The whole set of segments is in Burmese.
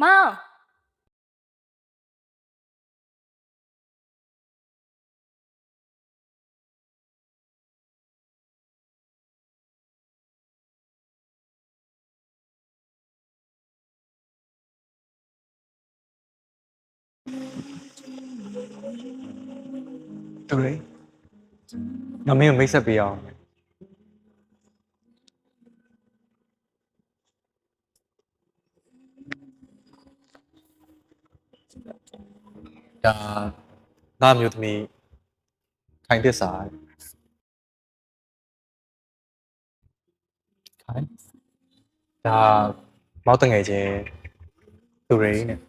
မောင်တူလေငါမင်းကိုမိတ်ဆက်ပေးအောင်ဒါငါမျိုးသမီးခိုင်သစ္စာခိုင်ဒါမောက်တငယ်ချင်းတူရင်းနဲ့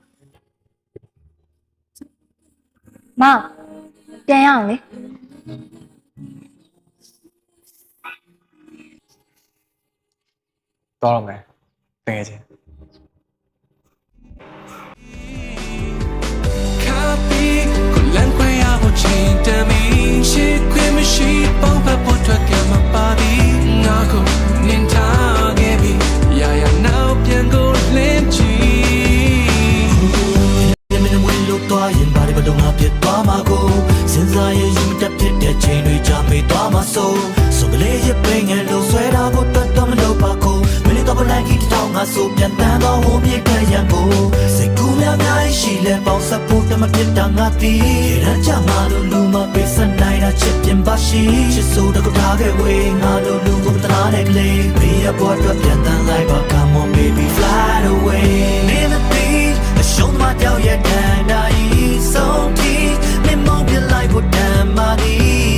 မောင်ပြန်ရအောင်လေ တော်တော့မယ်တငယ်ချင်း Copy ကိုလမ်းခွဲရဖို့ချိန်တမ်းပြီးရှေ့ခွင့်မရှိပေါင်းဖက်ဖို့ထွက်ကမှပါသည်ငါကိုနင်ထားခဲ့ပြီရာရာနောက်ပြန်ကိုလင်းကြည့်မြင်ဝင်လို့တော့ရင်ဘာတွေဘလို့ငါပြတ်သွားမှာကိုစဉ်းစားရယူတတ်ဖြစ်တဲ့ချိန်တွေကြာမေးသွားမှာဆိုကလေးရပင်ငယ်လို့ဆွဲတာဖို့တွတ်တော့မလို့ပါကိုမင်းတော့ဘလိုက်ကြီးတောင်းငါဆိုပြန်တန်းတော့ဟိုမြေကရန်ကိုစိတ်ကူးများများရှိလဲပေါင်းစပ်ဖို့တမပြတ်တာငါတီးရမ်းချမှာလို့လူမပေးစနိုင်တာချစ်ပြင်ပါရှိချစ်ဆိုတော့ထားခဲ့ဝေးငါလို့လူကိုတနာတဲ့ကလေးဘေးရပေါ်တော့ပြန်တန်းလိုက်ပါ Come on baby fly away never be အရှုံးမတောက်ရဲ့တန်တာဤဆုံးတီမင်းမောင်းပြလိုက်ဖို့တန်ပါသည်